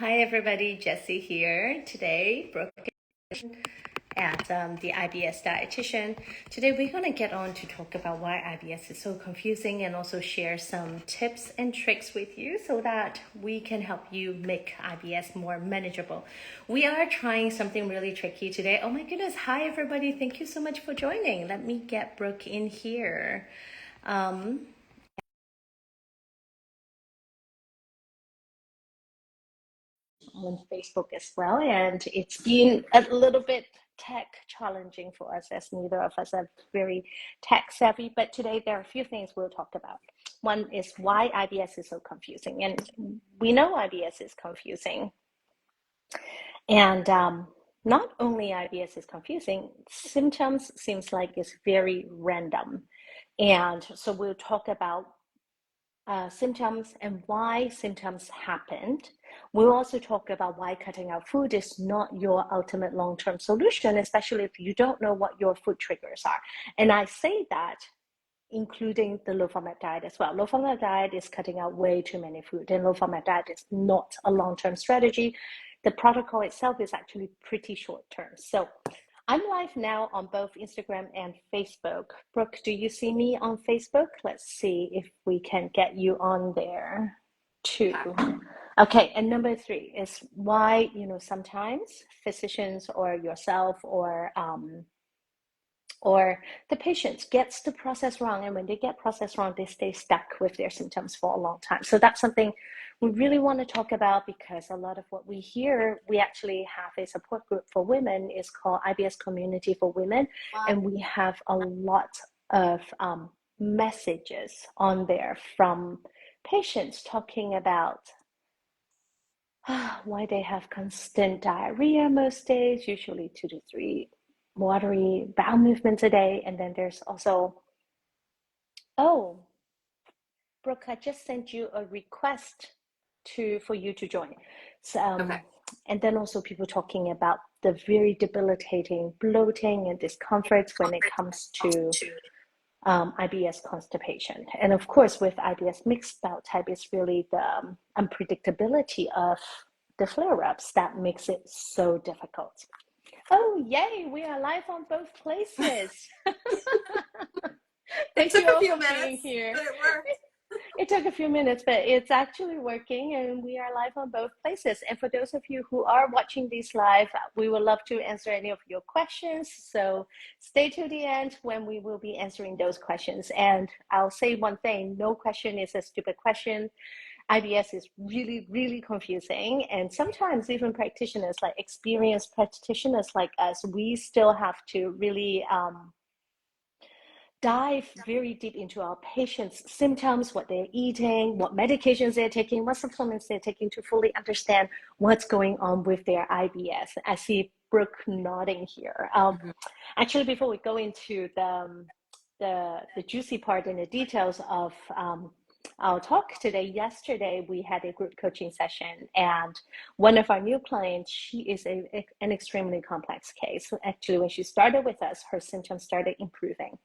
Hi everybody, Jessie here. Today, Brooke at the IBS Dietitian. Today we're going to get on to talk about why IBS is so confusing and also share some tips and tricks with you so that we can help you make IBS more manageable. We are trying something really tricky today. Oh my goodness, hi everybody. Thank you so much for joining. Let me get Brooke in here. On Facebook as well, and it's been a little bit tech challenging for us as neither of us are very tech savvy, but today there are a few things we'll talk about. One is why IBS is so confusing, and we know IBS is confusing, and not only IBS is confusing, symptoms seems like it's very random, and so we'll talk about symptoms and why symptoms happened. We'll also talk about why cutting out food is not your ultimate long-term solution, especially if you don't know what your food triggers are. And I say that including the low-FODMAP diet as well. Low-FODMAP diet is cutting out way too many food, and low-FODMAP diet is not a long-term strategy. The protocol itself is actually pretty short-term. So I'm live now on both Instagram and Facebook. Brooke, do you see me on Facebook? Let's see if we can get you on there too. Okay, and number 3 is why, sometimes physicians or yourself or the patient gets the process wrong, and when they get process wrong, they stay stuck with their symptoms for a long time. So that's something we really want to talk about, because a lot of what we hear, we actually have a support group for women. It's called IBS Community for Women, and we have a lot of messages on there from patients talking about why they have constant diarrhea most days, usually 2 to 3 watery bowel movements a day. And then there's also, oh, Brooke, I just sent you a request for you to join. So, Okay. and then also people talking about the very debilitating bloating and discomforts when it comes to IBS constipation. And of course, with IBS mixed bowel type, it's really the unpredictability of the flare-ups that makes it so difficult. Oh, yay, we are live on both places. It Thank took you a all few for being minutes, here. but it worked. It took a few minutes, but it's actually working, and we are live on both places. And for those of you who are watching these live, we would love to answer any of your questions. So stay to the end when we will be answering those questions. And I'll say one thing, no question is a stupid question. IBS is really, really confusing. And sometimes even practitioners, like experienced practitioners like us, we still have to really dive very deep into our patients' symptoms, what they're eating, what medications they're taking, what supplements they're taking, to fully understand what's going on with their IBS. I see Brooke nodding here. Actually, before we go into the juicy part and the details of our talk today, yesterday we had a group coaching session, and one of our new clients, she is an extremely complex case. Actually, when she started with us, her symptoms started improving.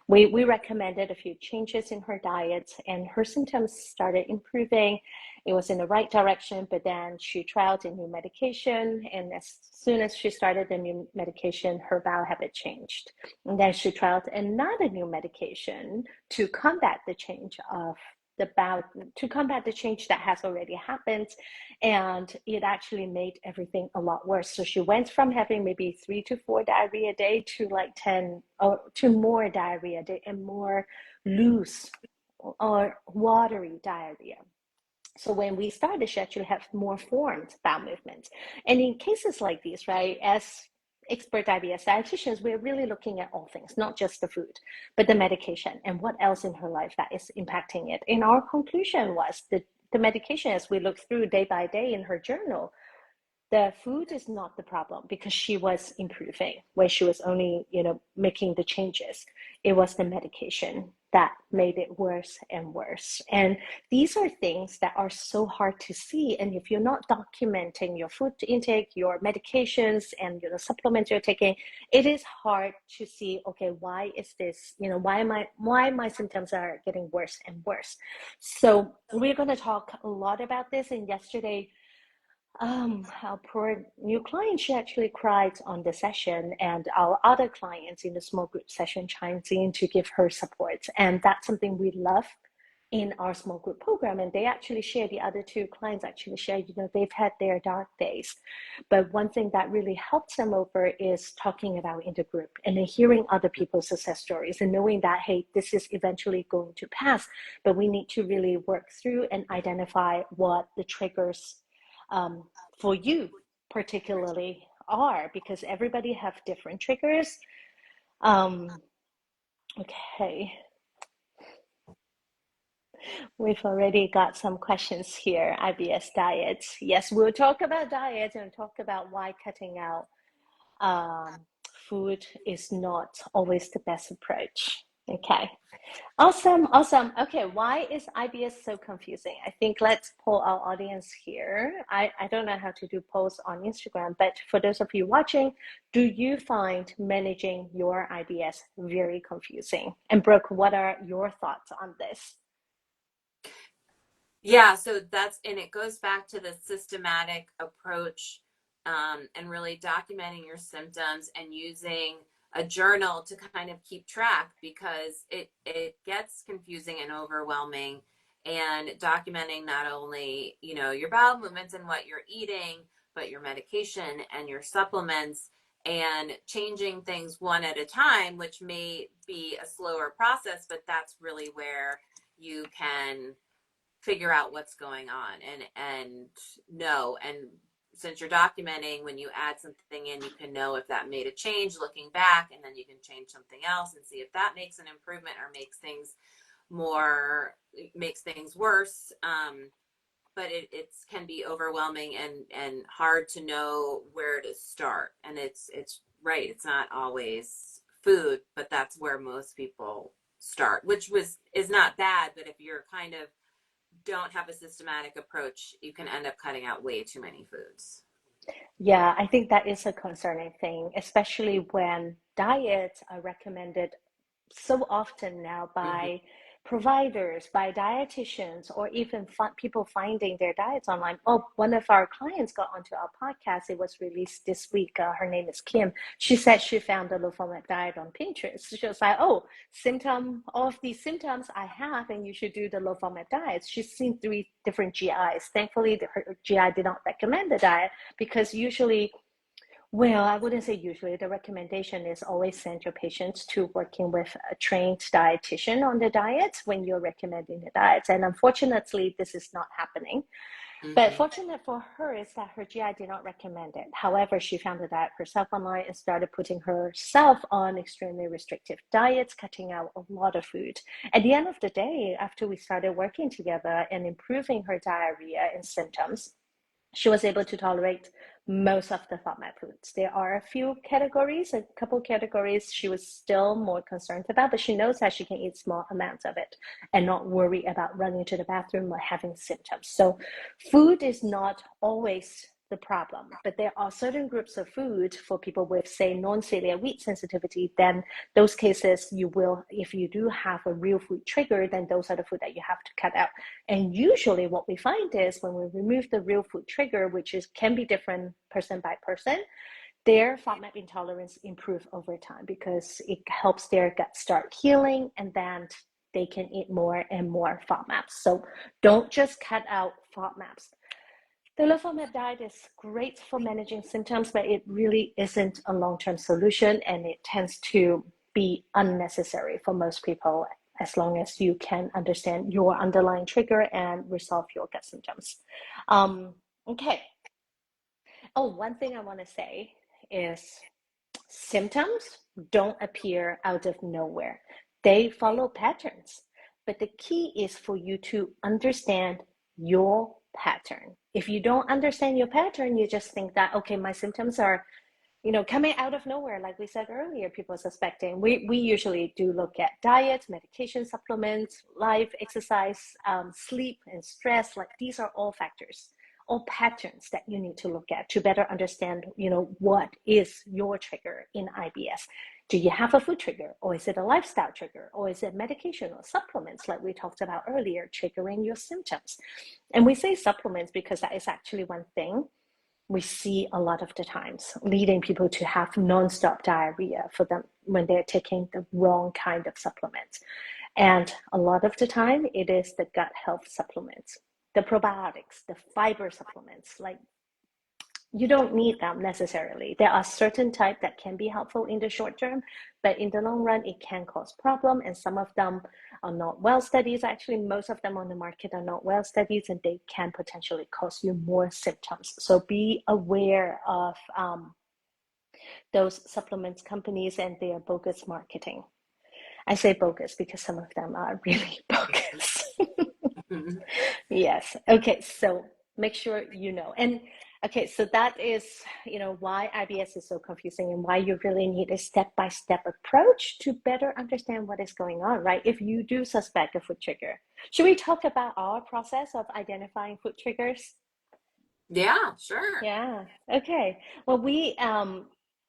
We recommended a few changes in her diet, and her symptoms started improving. It was in the right direction, but then she tried a new medication, and as soon as she started the new medication, her bowel habit changed. And then she tried another new medication to combat the change of the bowel, to combat the change that has already happened, and it actually made everything a lot worse. So she went from having maybe 3 to 4 diarrhea a day to like 10 or to more diarrhea a day, and more loose or watery diarrhea. So when we started, she actually had more formed bowel movements. And in cases like these, right, as expert IBS dietitians, we're really looking at all things, not just the food, but the medication and what else in her life that is impacting it. And our conclusion was that the medication, as we look through day by day in her journal, the food is not the problem, because she was improving when she was only, making the changes. It was the medication that made it worse and worse. And these are things that are so hard to see. And if you're not documenting your food intake, your medications, and supplements you're taking, it is hard to see, okay, why is this, why my symptoms are getting worse and worse. So we're going to talk a lot about this. And yesterday, Our poor new client, she actually cried on the session, and our other clients in the small group session chimed in to give her support. And that's something we love in our small group program. And they actually share, the other two clients actually share, they've had their dark days. But one thing that really helps them over is talking about in the group and then hearing other people's success stories and knowing that, hey, this is eventually going to pass, but we need to really work through and identify what the triggers for you particularly are, because everybody have different triggers. Okay, we've already got some questions here. IBS diets. Yes, we'll talk about diets and talk about why cutting out food is not always the best approach. Okay. Awesome, awesome. Okay, why is IBS so confusing? I think let's poll our audience here. I don't know how to do polls on Instagram, but for those of you watching, do you find managing your IBS very confusing? And Brooke, what are your thoughts on this? Yeah, so and it goes back to the systematic approach, and really documenting your symptoms and using a journal to kind of keep track, because it gets confusing and overwhelming. And documenting not only, your bowel movements and what you're eating, but your medication and your supplements, and changing things one at a time, which may be a slower process, but that's really where you can figure out what's going on and know. And since you're documenting, when you add something in, you can know if that made a change looking back, and then you can change something else and see if that makes an improvement or makes things worse. But it can be overwhelming and hard to know where to start. And it's right, it's not always food, but that's where most people start, which is not bad. But if you're kind of don't have a systematic approach, you can end up cutting out way too many foods. Yeah, I think that is a concerning thing, especially when diets are recommended so often now Mm-hmm. by providers, by dietitians, or even people finding their diets online. Oh, one of our clients got onto our podcast. It was released this week. Her name is Kim. She said she found the low FODMAP diet on Pinterest. She was like, oh, all of these symptoms I have, and you should do the low FODMAP diet. She's seen 3 different GIs. Thankfully, her GI did not recommend the diet, because usually, well, I wouldn't say usually. The recommendation is always send your patients to working with a trained dietitian on the diet when you're recommending the diets. And unfortunately, this is not happening. But Mm-hmm. fortunate for her is that her GI did not recommend it. However, she found the diet herself online and started putting herself on extremely restrictive diets, cutting out a lot of food. At the end of the day, after we started working together and improving her diarrhea and symptoms, she was able to tolerate most of the FODMAP foods. There are a few categories, a couple categories she was still more concerned about, but she knows that she can eat small amounts of it and not worry about running to the bathroom or having symptoms. So food is not always the problem, but there are certain groups of food for people with, say, non-celiac wheat sensitivity. Then those cases, you will, if you do have a real food trigger, then those are the food that you have to cut out. And usually what we find is when we remove the real food trigger, which can be different person by person, their FODMAP intolerance improve over time, because it helps their gut start healing, and then they can eat more and more FODMAPs. So don't just cut out FODMAPs. The low FODMAP diet is great for managing symptoms, but it really isn't a long-term solution, and it tends to be unnecessary for most people, as long as you can understand your underlying trigger and resolve your gut symptoms. Okay. Oh, one thing I want to say is symptoms don't appear out of nowhere. They follow patterns. But the key is for you to understand your pattern. If you don't understand your pattern, you just think that, okay, my symptoms are, coming out of nowhere, like we said earlier, people suspecting. We usually do look at diet, medication, supplements, life, exercise, sleep, and stress. Like, these are all factors, all patterns that you need to look at to better understand, what is your trigger in IBS. Do you have a food trigger, or is it a lifestyle trigger, or is it medication or supplements, like we talked about earlier, triggering your symptoms? And we say supplements because that is actually one thing. we see a lot of the times, leading people to have nonstop diarrhea for them when they're taking the wrong kind of supplements. And a lot of the time, it is the gut health supplements, the probiotics, the fiber supplements. Like, you don't need them necessarily. There are certain types that can be helpful in the short term, but in the long run, it can cause problem. And some of them are not well studied. Actually, most of them on the market are not well studied, and they can potentially cause you more symptoms. So be aware of those supplements companies and their bogus marketing. I say bogus because some of them are really bogus. Yes. Okay. So make sure you know. And okay, so that is, why IBS is so confusing and why you really need a step-by-step approach to better understand what is going on, right? If you do suspect a food trigger, should we talk about our process of identifying food triggers? Yeah, sure. Yeah. Okay. Well,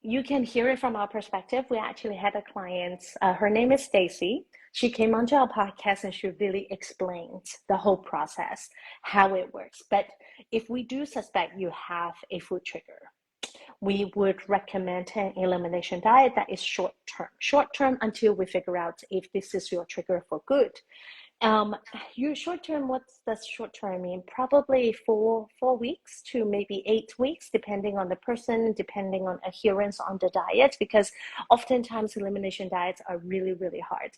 you can hear it from our perspective. We actually had a client. Her name is Stacy. She came onto our podcast and she really explained the whole process, how it works. But if we do suspect you have a food trigger, we would recommend an elimination diet that is short term until we figure out if this is your trigger for good. You short term, what's the short term mean? Probably 4 weeks to maybe 8 weeks, depending on the person, depending on adherence on the diet, because oftentimes elimination diets are really, really hard.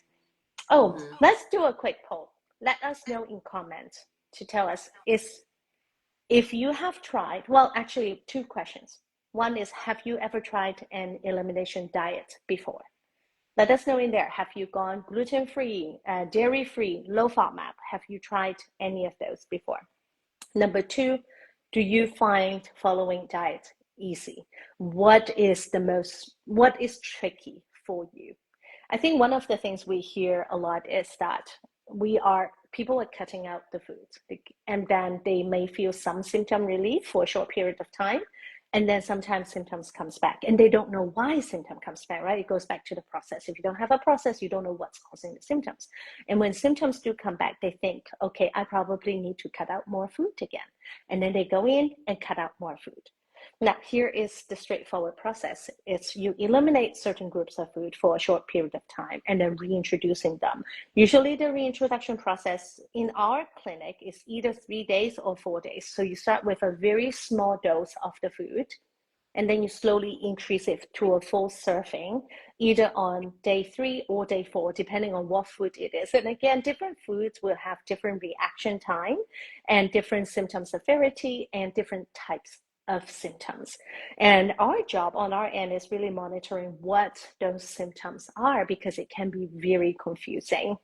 Oh, let's do a quick poll. Let us know in comments to tell us if you have tried, well, actually, two questions. One is, have you ever tried an elimination diet before? Let us know in there. Have you gone gluten-free, dairy-free, low FODMAP? Have you tried any of those before? Number two, do you find following diet easy? What is tricky for you? I think one of the things we hear a lot is that people are cutting out the foods, and then they may feel some symptom relief for a short period of time. And then sometimes symptoms comes back and they don't know why symptom comes back, right? It goes back to the process. If you don't have a process, you don't know what's causing the symptoms. And when symptoms do come back, they think, okay, I probably need to cut out more food again. And then they go in and cut out more food. Now, here is the straightforward process. It's you eliminate certain groups of food for a short period of time and then reintroducing them. Usually the reintroduction process in our clinic is either 3 days or 4 days. So you start with a very small dose of the food, and then you slowly increase it to a full serving, either on day 3 or day 4, depending on what food it is. And again, different foods will have different reaction time and different symptom severity and different types of symptoms. And our job on our end is really monitoring what those symptoms are, because it can be very confusing.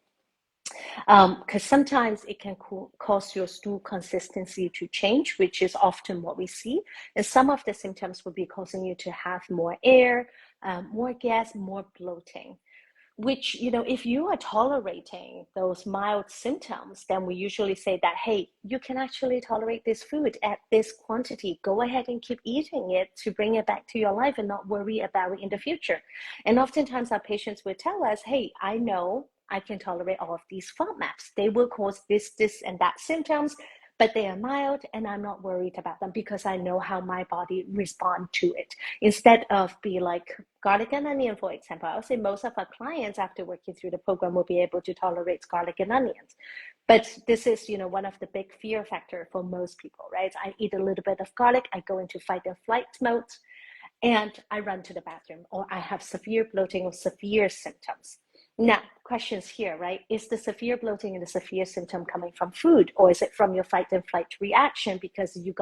Because sometimes it can cause your stool consistency to change, which is often what we see. And some of the symptoms will be causing you to have more air, more gas, more bloating. Which, if you are tolerating those mild symptoms, then we usually say that, hey, you can actually tolerate this food at this quantity. Go ahead and keep eating it to bring it back to your life and not worry about it in the future. And oftentimes our patients will tell us, hey, I know I can tolerate all of these FODMAPs. They will cause this, and that symptoms, but they are mild and I'm not worried about them because I know how my body responds to it. Instead of be like garlic and onion, for example, I would say most of our clients after working through the program will be able to tolerate garlic and onions. But this is, one of the big fear factor for most people, right? I eat a little bit of garlic, I go into fight and flight mode, and I run to the bathroom, or I have severe bloating or severe symptoms. Now, questions here, right? Is the severe bloating and the severe symptom coming from food, or is it from your fight and flight reaction because you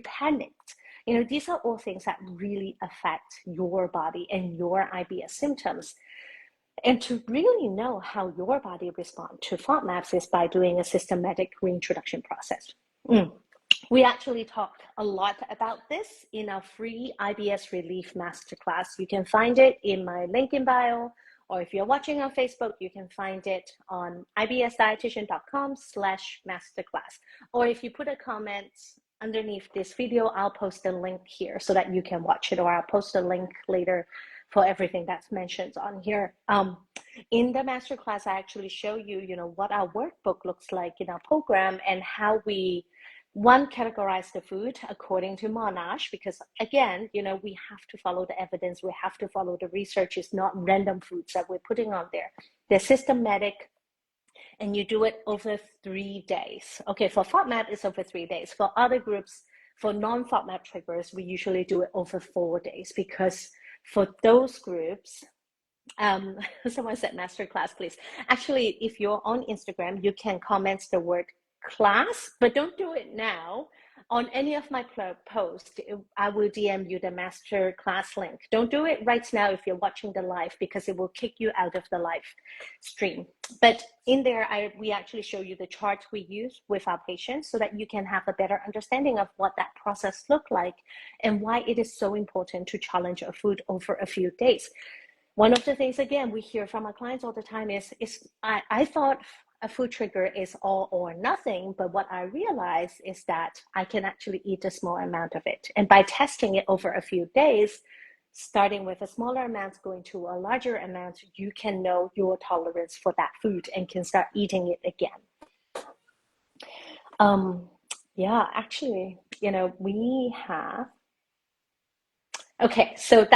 panicked? These are all things that really affect your body and your IBS symptoms. And to really know how your body responds to FODMAPs is by doing a systematic reintroduction process. We actually talked a lot about this in our free IBS Relief Masterclass. You can find it in my link in bio, or if you're watching on Facebook, you can find it on ibsdietitian.com/masterclass. Or if you put a comment underneath this video, I'll post a link here so that you can watch it, or I'll post a link later for everything that's mentioned on here. In the masterclass, I actually show you, what our workbook looks like in our program and how we one, categorize the food according to Monash, because again, we have to follow the evidence, we have to follow the research. It's not random foods that we're putting on there. They're systematic, and you do it over 3 days. Okay, for FODMAP, it's over 3 days. For other groups, for non-FODMAP triggers, we usually do it over 4 days, because for those groups, someone said masterclass, please. Actually, if you're on Instagram, you can comment the word class, but don't do it now. On any of my posts, I will DM you the master class link. Don't do it right now if you're watching the live, because it will kick you out of the live stream. But in there, we actually show you the chart we use with our patients, so that you can have a better understanding of what that process looked like and why it is so important to challenge a food over a few days. One of the things, again, we hear from our clients all the time is I thought a food trigger is all or nothing, but what I realized is that I can actually eat a small amount of it. And by testing it over a few days, starting with a smaller amount, going to a larger amount, you can know your tolerance for that food and can start eating it again. Yeah, actually, we have. Okay, so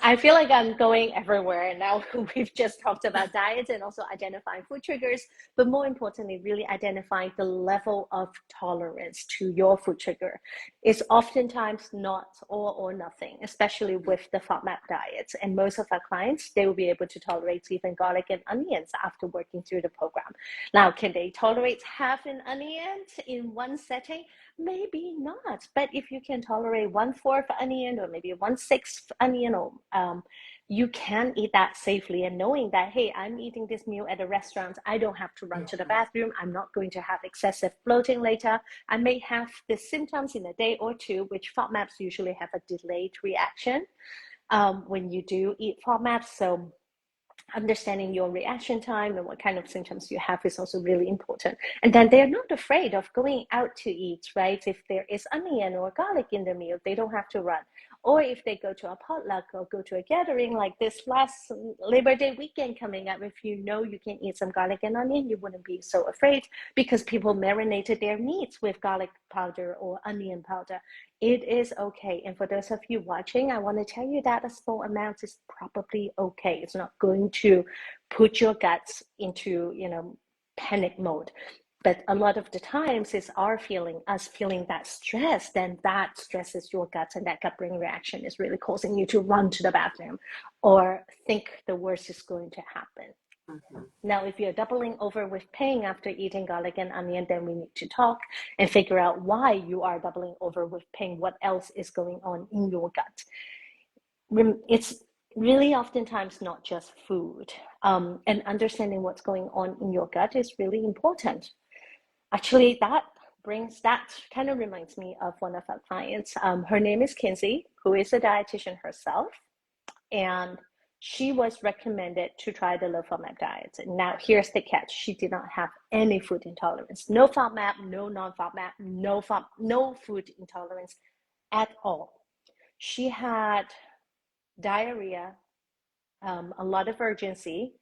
I feel like I'm going everywhere now. We've just talked about diet and also identifying food triggers, but more importantly, really identifying the level of tolerance to your food trigger. It's oftentimes not all or nothing, especially with the FODMAP diets. And most of our clients, they will be able to tolerate even garlic and onions after working through the program. Now, can they tolerate half an onion in one setting? Maybe not, but if you can tolerate 1/4 onion or maybe 1/6 onion, or you can eat that safely, and knowing that, hey, I'm eating this meal at a restaurant, I don't have to run to the bathroom, I'm not going to have excessive bloating later. I may have the symptoms in a day or two, which FODMAPs usually have a delayed reaction when you do eat FODMAPs. So understanding your reaction time and what kind of symptoms you have is also really important. And then they're not afraid of going out to eat, right? If there is onion or garlic in the meal, they don't have to run. Or if they go to a potluck or go to a gathering like this last Labor Day weekend coming up, if you know you can eat some garlic and onion, you wouldn't be so afraid, because people marinated their meats with garlic powder or onion powder. It is okay. And for those of you watching, I want to tell you that a small amount is probably okay. It's not going to put your guts into, panic mode. But a lot of the times it's us feeling that stress, then that stresses your guts, and that gut-brain reaction is really causing you to run to the bathroom or think the worst is going to happen. Mm-hmm. Now, if you're doubling over with pain after eating garlic and onion, then we need to talk and figure out why you are doubling over with pain. What else is going on in your gut? It's really oftentimes not just food, and understanding what's going on in your gut is really important. Actually, that kind of reminds me of one of our clients. Her name is Kinsey, who is a dietitian herself, and she was recommended to try the low FODMAP diet. Now, here's the catch. She did not have any food intolerance. No FODMAP, no non-FODMAP, no food intolerance at all. She had diarrhea, a lot of urgency,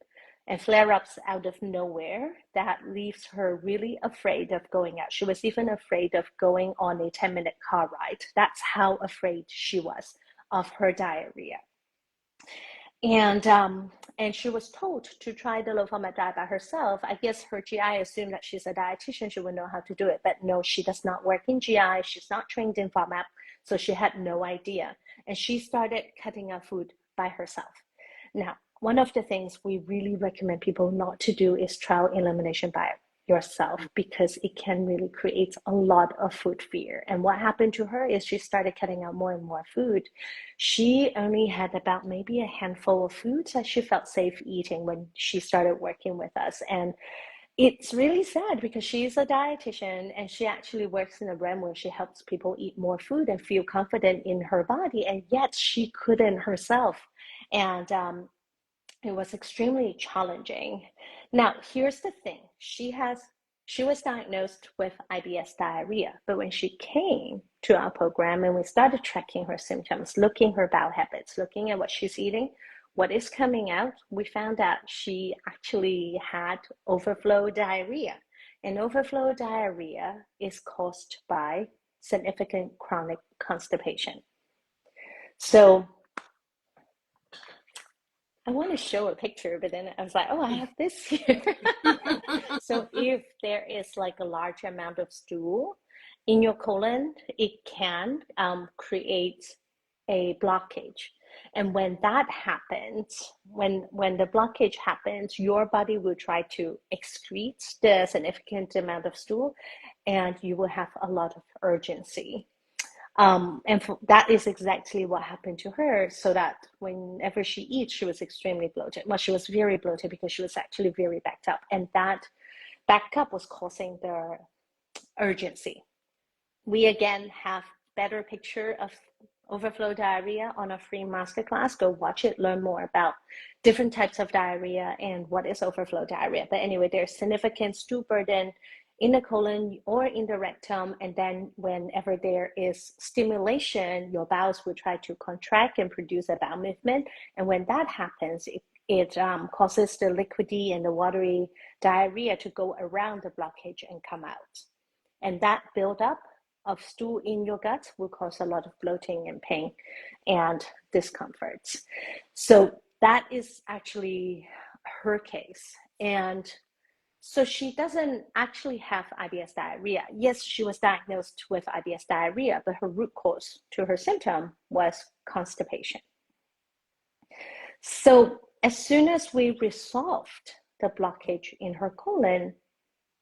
and flare-ups out of nowhere that leaves her really afraid of going out. She was even afraid of going on a 10-minute car ride. That's how afraid she was of her diarrhea. And she was told to try the low FODMAP diet by herself. I guess her GI assumed that she's a dietitian, she would know how to do it. But no, she does not work in GI. She's not trained in FODMAP, so she had no idea. And she started cutting out food by herself. Now, one of the things we really recommend people not to do is trial elimination by yourself, because it can really create a lot of food fear. And what happened to her is she started cutting out more and more food. She only had about maybe a handful of foods that she felt safe eating when she started working with us. And it's really sad, because she's a dietitian and she actually works in a brand where she helps people eat more food and feel confident in her body, and yet she couldn't herself. And it was extremely challenging. Now, here's the thing. She was diagnosed with IBS diarrhea, but when she came to our program and we started tracking her symptoms, looking her bowel habits, looking at what she's eating, what is coming out, we found out she actually had overflow diarrhea. And overflow diarrhea is caused by significant chronic constipation. So I want to show a picture, but then I was like, oh, I have this here. So if there is like a large amount of stool in your colon, it can create a blockage. And when that happens, when the blockage happens, your body will try to excrete the significant amount of stool, and you will have a lot of urgency. That is exactly what happened to her, so that whenever she eats, she was extremely bloated. Well, she was very bloated because she was actually very backed up, and that backed up was causing the urgency. We again have better picture of overflow diarrhea on a free masterclass. Go watch it, learn more about different types of diarrhea and what is overflow diarrhea. But anyway, there's significant stool burden in the colon or in the rectum, and then whenever there is stimulation, your bowels will try to contract and produce a bowel movement, and when that happens, it causes the liquidy and the watery diarrhea to go around the blockage and come out, and that buildup of stool in your gut will cause a lot of bloating and pain and discomforts. So that is actually her case. And so she doesn't actually have IBS diarrhea. Yes, she was diagnosed with IBS diarrhea, but her root cause to her symptom was constipation. So as soon as we resolved the blockage in her colon,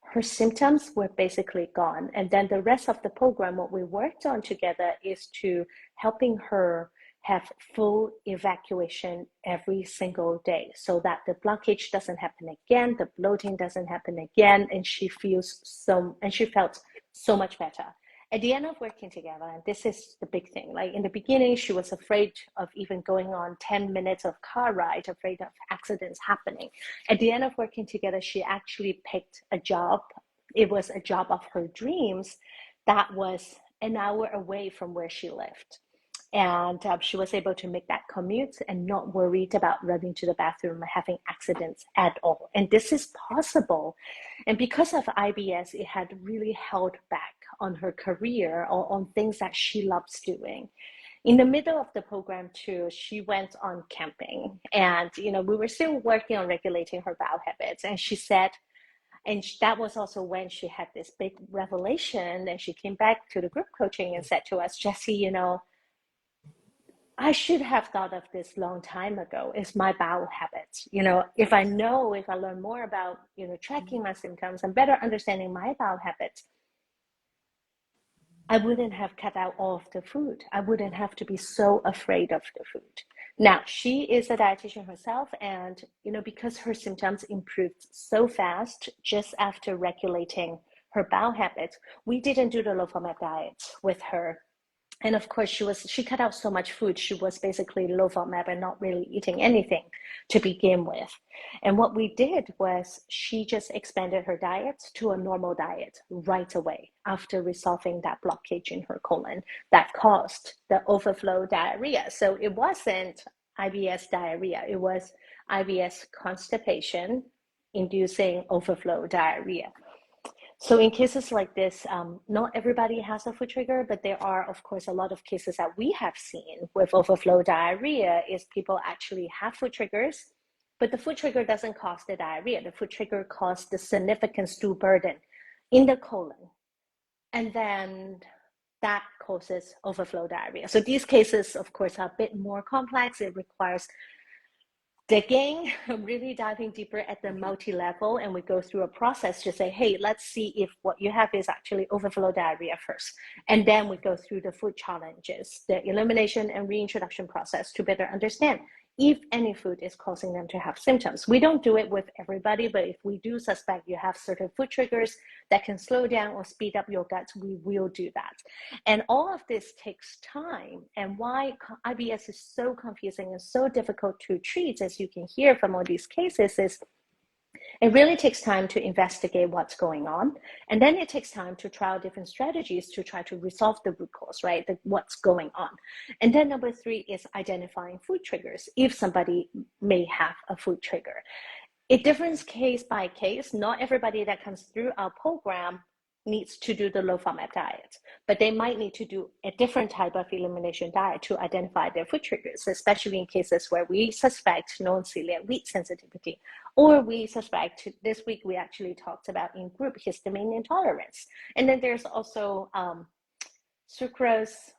her symptoms were basically gone. And then the rest of the program, what we worked on together is to helping her have full evacuation every single day so that the blockage doesn't happen again, the bloating doesn't happen again, and she felt so much better. At the end of working together, and this is the big thing, like in the beginning, she was afraid of even going on 10 minutes of car ride, afraid of accidents happening. At the end of working together, she actually picked a job. It was a job of her dreams that was an hour away from where she lived. And she was able to make that commute and not worried about running to the bathroom or having accidents at all. And this is possible. And because of IBS, it had really held back on her career or on things that she loves doing. In the middle of the program too, she went on camping, and we were still working on regulating her bowel habits. And she said, that was also when she had this big revelation, and she came back to the group coaching and said to us, Jessie, I should have thought of this long time ago. It's my bowel habits. If I learn more about, tracking my symptoms and better understanding my bowel habits, I wouldn't have cut out all of the food. I wouldn't have to be so afraid of the food. Now, she is a dietitian herself, and, because her symptoms improved so fast just after regulating her bowel habits, we didn't do the low FODMAP diet with her. And of course, she cut out so much food. She was basically low FODMAP and not really eating anything to begin with. And what we did was she just expanded her diet to a normal diet right away after resolving that blockage in her colon that caused the overflow diarrhea. So it wasn't IBS diarrhea. It was IBS constipation inducing overflow diarrhea. So in cases like this, not everybody has a food trigger, but there are, of course, a lot of cases that we have seen with overflow diarrhea is people actually have food triggers, but the food trigger doesn't cause the diarrhea. The food trigger caused the significant stool burden in the colon. And then that causes overflow diarrhea. So these cases, of course, are a bit more complex. It requires digging, really diving deeper at the multi-level, and we go through a process to say, hey, let's see if what you have is actually overflow diarrhea first. And then we go through the food challenges, the elimination and reintroduction process to better understand if any food is causing them to have symptoms. We don't do it with everybody, but if we do suspect you have certain food triggers that can slow down or speed up your gut, we will do that. And all of this takes time. And why IBS is so confusing and so difficult to treat, as you can hear from all these cases, is it really takes time to investigate what's going on. And then it takes time to try different strategies to try to resolve the root cause, right? What's going on. And then number 3 is identifying food triggers if somebody may have a food trigger. It differs case by case. Not everybody that comes through our program needs to do the low FODMAP diet, but they might need to do a different type of elimination diet to identify their food triggers, especially in cases where we suspect non-celiac wheat sensitivity, or we suspect, this week we actually talked about in group histamine intolerance. And then there's also sucrose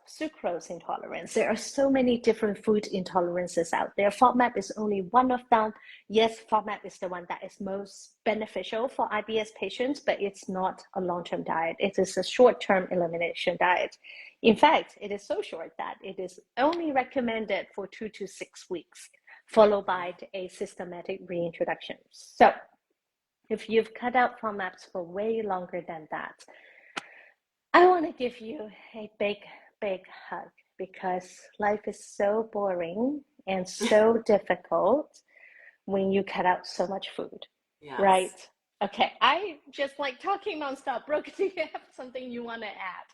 intolerance. There are so many different food intolerances out there. FODMAP is only one of them. Yes, FODMAP is the one that is most beneficial for IBS patients, but it's not a long-term diet. It is a short-term elimination diet. In fact, it is so short that it is only recommended for 2 to 6 weeks, followed by a systematic reintroduction. So if you've cut out FODMAPs for way longer than that, I want to give you a big, big hug, because life is so boring and so difficult when you cut out so much food, Yes. right? Okay, I just like talking nonstop. Brooke, do you have something you want to add?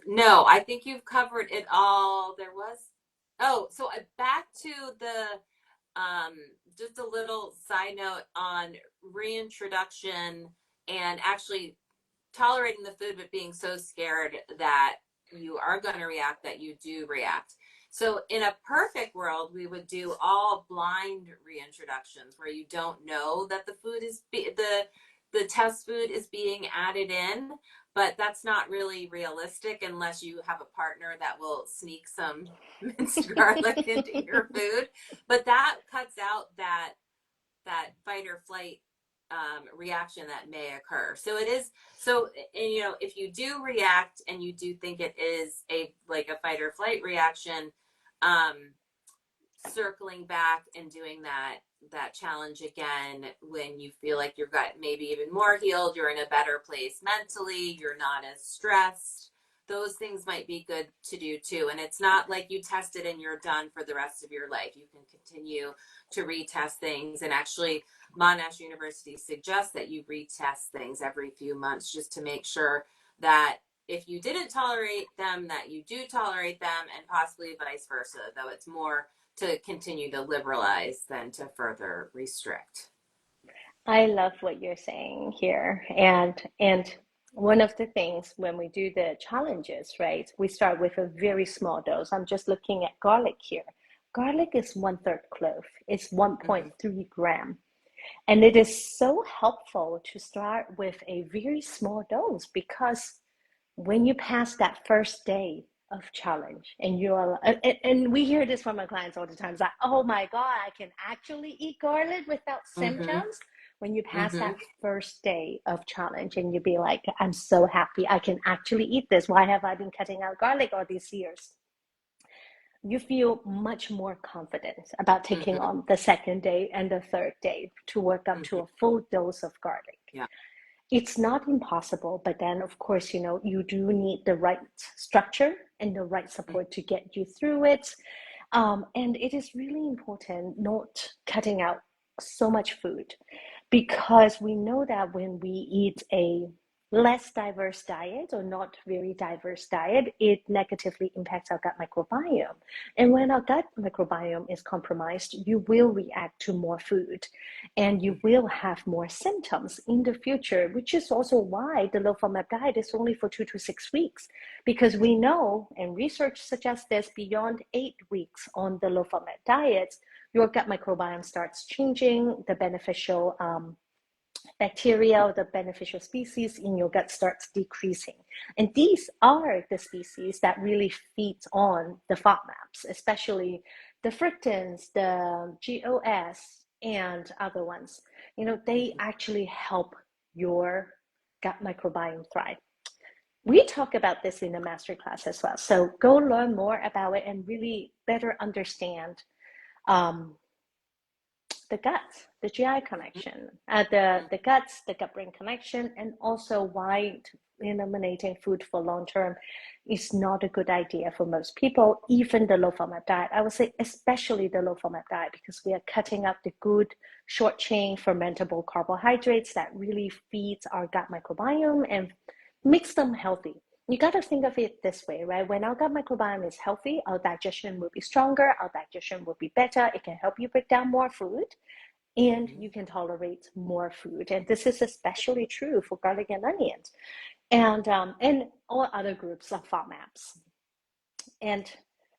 No, I think you've covered it all. So back to just a little side note on reintroduction and actually tolerating the food, but being so scared that you are going to react that you do react. So in a perfect world, we would do all blind reintroductions where you don't know that the food is the test food is being added in, but that's not really realistic unless you have a partner that will sneak some minced garlic into your food. But that cuts out that fight or flight reaction that may occur. So it is and if you do react and you do think it is a fight or flight reaction, circling back and doing that challenge again when you feel like your gut maybe even more healed, you're in a better place mentally, you're not as stressed. Those things might be good to do too. And it's not like you test it and you're done for the rest of your life. You can continue to retest things. And actually, Monash University suggests that you retest things every few months just to make sure that if you didn't tolerate them, that you do tolerate them, and possibly vice versa, though it's more to continue to liberalize than to further restrict. I love what you're saying here. And one of the things when we do the challenges, right, we start with a very small dose. I'm just looking at garlic here. Garlic is 1/3 clove. It's 1.3 gram. And it is so helpful to start with a very small dose, because when you pass that first day of challenge and and we hear this from our clients all the time, it's like, oh my God, I can actually eat garlic without symptoms. When you pass that first day of challenge and you be like, I'm so happy I can actually eat this. Why have I been cutting out garlic all these years? You feel much more confident about taking on the second day and the third day to work up to a full dose of garlic. Yeah. It's not impossible, but then of course, you do need the right structure and the right support to get you through it. And it is really important not cutting out so much food, because we know that when we eat a less diverse diet or not very diverse diet, it negatively impacts our gut microbiome. And when our gut microbiome is compromised, you will react to more food and you will have more symptoms in the future, which is also why the low FODMAP diet is only for 2 to 6 weeks, because we know, and research suggests this, beyond 8 weeks on the low FODMAP diet, your gut microbiome starts changing, the beneficial bacteria, the beneficial species in your gut starts decreasing. And these are the species that really feed on the FODMAPs, especially the fructans, the GOS, and other ones. They actually help your gut microbiome thrive. We talk about this in the masterclass as well. So go learn more about it and really better understand the gut, the GI connection, the guts, the gut-brain connection, and also why eliminating food for long term is not a good idea for most people, even the low FODMAP diet. I would say especially the low FODMAP diet, because we are cutting out the good short chain fermentable carbohydrates that really feeds our gut microbiome and makes them healthy. you got to think of it this way, right? When our gut microbiome is healthy, our digestion will be stronger, our digestion will be better. It can help you break down more food, and you can tolerate more food. And this is especially true for garlic and onions, and all other groups of FODMAPs. And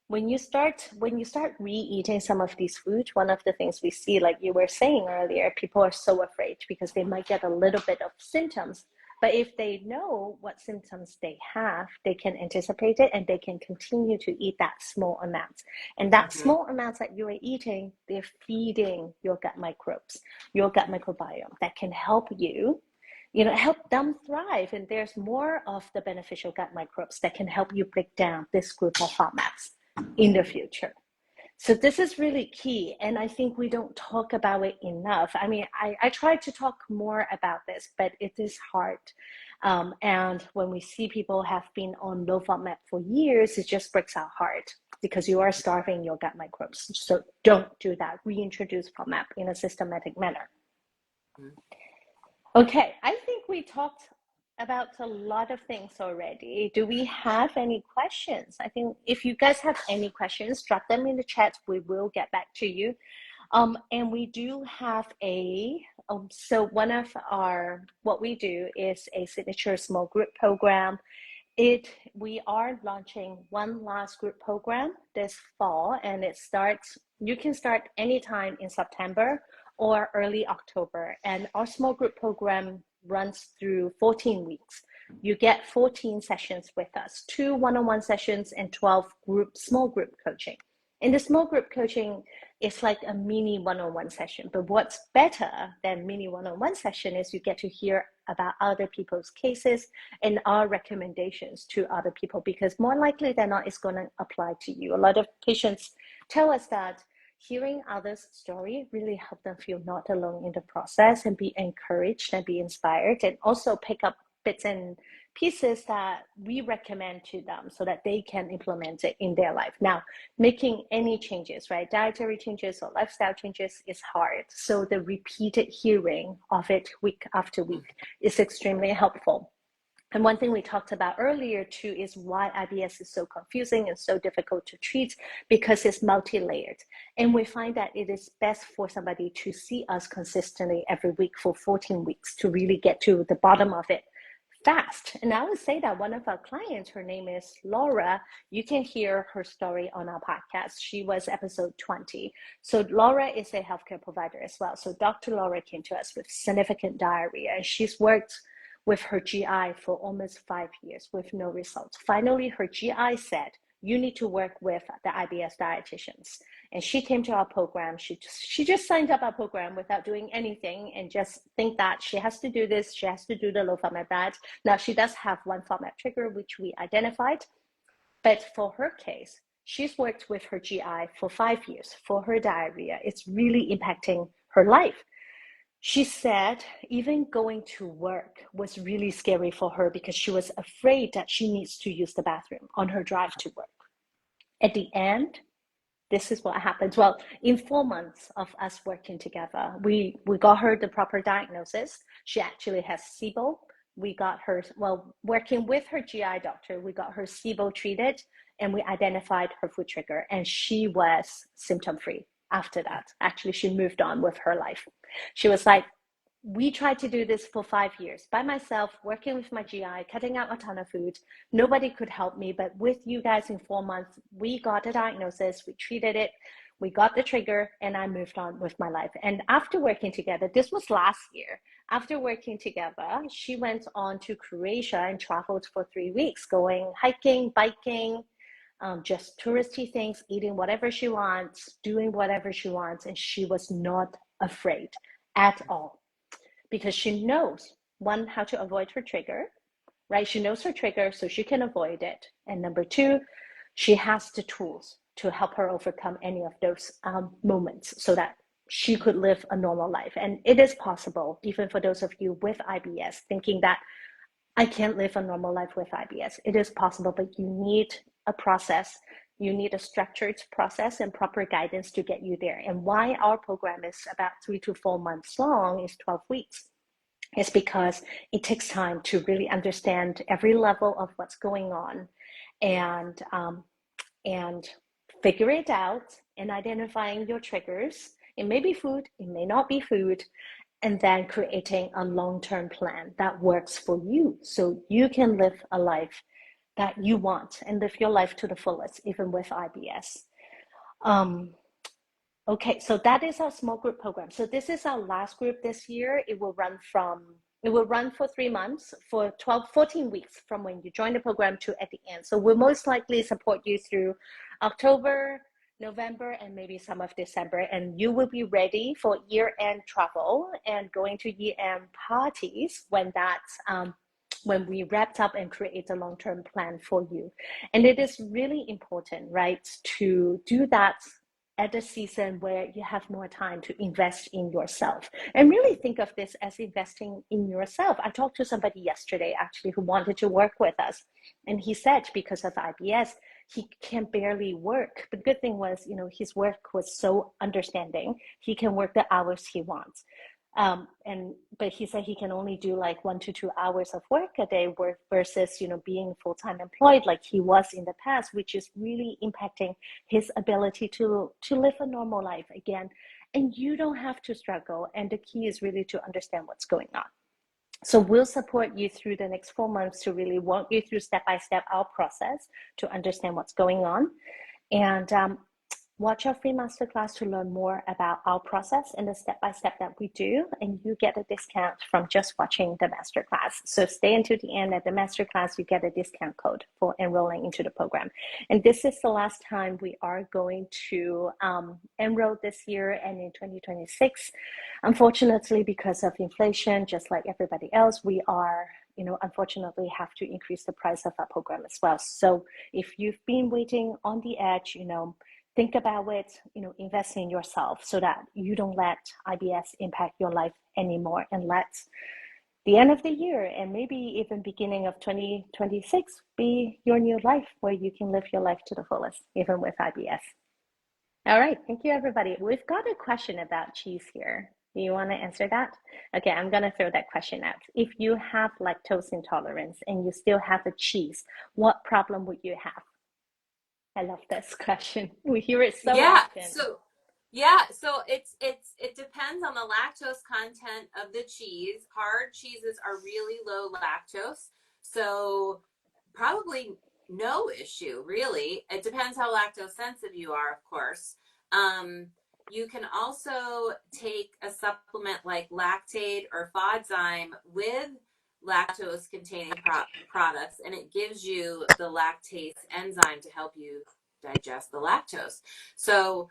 when you start re-eating some of these foods, one of the things we see, like you were saying earlier, people are so afraid because they might get a little bit of symptoms. But if they know what symptoms they have, they can anticipate it and they can continue to eat that small amount. And that small amounts that you are eating, they're feeding your gut microbes, your gut microbiome that can help you, help them thrive. And there's more of the beneficial gut microbes that can help you break down this group of FODMAPs in the future. So this is really key, and I think we don't talk about it enough. I mean, I try to talk more about this, but it is hard. And when we see people have been on low FODMAP for years, it just breaks our heart because you are starving your gut microbes. So don't do that. Reintroduce FODMAP in a systematic manner. Okay, I think we talked about a lot of things already. Do we have any questions? I think if you guys have any questions, drop them in the chat. We will get back to you. And we do have so one of what we do is a signature small group program. We are launching one last group program this fall, and you can start anytime in September or early October. And our small group program runs through 14 weeks. You get 14 sessions with us, 2 one-on-one sessions and 12 small group coaching. And the small group coaching is like a mini one-on-one session. But what's better than mini one-on-one session is you get to hear about other people's cases and our recommendations to other people, because more likely than not, it's going to apply to you. A lot of patients tell us that hearing others' story really help them feel not alone in the process and be encouraged and be inspired, and also pick up bits and pieces that we recommend to them so that they can implement it in their life. Now, making any changes, right, dietary changes or lifestyle changes is hard. So the repeated hearing of it week after week is extremely helpful. And one thing we talked about earlier too is why IBS is so confusing and so difficult to treat, because it's multi-layered. And we find that it is best for somebody to see us consistently every week for 14 weeks to really get to the bottom of it fast. And I would say that one of our clients, her name is Laura. You can hear her story on our podcast. She was episode 20. So Laura is a healthcare provider as well. So Dr. Laura came to us with significant diarrhea, and she's worked with her GI for almost 5 years with no results. Finally, her GI said, you need to work with the IBS dietitians. And she came to our program. She just signed up our program without doing anything and just think that she has to do this. She has to do the low FODMAP diet. Now, she does have one FODMAP trigger, which we identified. But for her case, she's worked with her GI for 5 years for her diarrhea. It's really impacting her life. She said even going to work was really scary for her because she was afraid that she needs to use the bathroom on her drive to work. At the end, this is what happened. Well, in 4 months of us working together, we got her the proper diagnosis. She actually has SIBO. We got her, working with her GI doctor, we got her SIBO treated, and we identified her food trigger, and she was symptom-free after that. Actually, she moved on with her life. She was like, we tried to do this for 5 years by myself, working with my GI, cutting out a ton of food. Nobody could help me, but with you guys in 4 months, we got a diagnosis, we treated it, we got the trigger, and I moved on with my life. And after working together, this was last year, after working together, she went on to Croatia and traveled for 3 weeks, going hiking, biking, just touristy things, eating whatever she wants, doing whatever she wants, and she was not afraid at all, because she knows, one, how to avoid her trigger, right? She knows her trigger, so she can avoid it. And number two, she has the tools to help her overcome any of those moments so that she could live a normal life. And it is possible, even for those of you with IBS, thinking that I can't live a normal life with IBS. It is possible, but you need a process. You need a structured process and proper guidance to get you there. And why our program is about 3 to 4 months long is 12 weeks. is because it takes time to really understand every level of what's going on, and and figure it out and identifying your triggers. It may be food, it may not be food, and then creating a long-term plan that works for you so you can live a life that you want and live your life to the fullest, even with IBS. Um, Okay, so that is our small group program. So this is our last group this year. It will run for 3 months, for 12, 14 weeks from when you join the program to at the end. So we'll most likely support you through October, November, and maybe some of December. And you will be ready for year-end travel and going to year-end parties when we wrapped up and create a long-term plan for you. And it is really important, right, to do that at a season where you have more time to invest in yourself, and really think of this as investing in yourself. I talked to somebody yesterday actually who wanted to work with us, and he said because of IBS he can barely work. The good thing was, his work was so understanding, he can work the hours he wants. But he said he can only do like 1 to 2 hours of work a day versus, being full-time employed like he was in the past, which is really impacting his ability to live a normal life again. And you don't have to struggle. And the key is really to understand what's going on. So we'll support you through the next 4 months to really walk you through step-by-step our process to understand what's going on. And watch our free masterclass to learn more about our process and the step-by-step that we do, and you get a discount from just watching the masterclass. So stay until the end. At the masterclass, you get a discount code for enrolling into the program. And this is the last time we are going to enroll this year and in 2026. Unfortunately, because of inflation, just like everybody else, we are unfortunately have to increase the price of our program as well. So if you've been waiting on the edge, think about it, invest in yourself so that you don't let IBS impact your life anymore, and let the end of the year and maybe even beginning of 2026 be your new life where you can live your life to the fullest, even with IBS. All right, thank you, everybody. We've got a question about cheese here. Do you want to answer that? Okay, I'm going to throw that question out. If you have lactose intolerance and you still have a cheese, what problem would you have? I love this question. We hear it so often. So it depends on the lactose content of the cheese. Hard cheeses are really low lactose, so probably no issue really. It depends how lactose sensitive you are, of course. You can also take a supplement like Lactate or FODZyme with lactose containing products, and it gives you the lactase enzyme to help you digest the lactose. So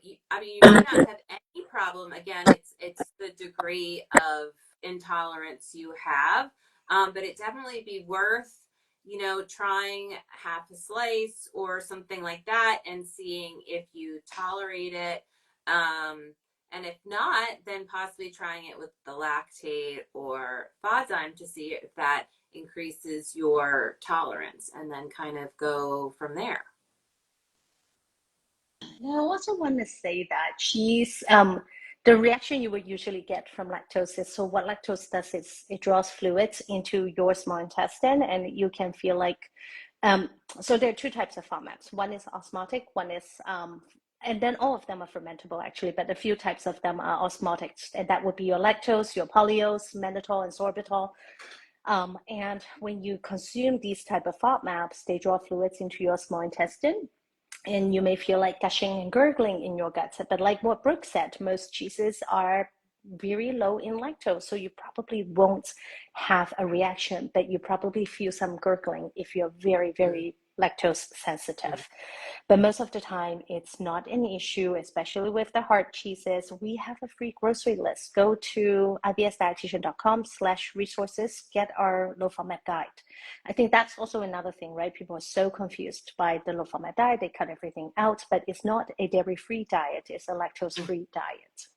you may not have any problem. Again, it's the degree of intolerance you have, but it definitely be worth trying half a slice or something like that and seeing if you tolerate it. And if not, then possibly trying it with the Lactate or FODZyme to see if that increases your tolerance, and then kind of go from there. I also want to say that cheese, the reaction you would usually get from lactose is, so what lactose does is it draws fluids into your small intestine, and you can feel like, so there are two types of FODMAPs. One is osmotic, one is, and then all of them are fermentable actually, but a few types of them are osmotic, and that would be your lactose, your polyols, mannitol, and sorbitol. And when you consume these type of FODMAPs, they draw fluids into your small intestine, and you may feel like gushing and gurgling in your guts. But like what Brooke said, most cheeses are very low in lactose, so you probably won't have a reaction, but you probably feel some gurgling if you're very, very lactose sensitive. But most of the time, it's not an issue, especially with the hard cheeses. We have a free grocery list. Go to ibsdietitian.com/resources, get our low FODMAP guide. I think that's also another thing, right? People are so confused by the low FODMAP diet. They cut everything out, but it's not a dairy-free diet. It's a lactose-free diet.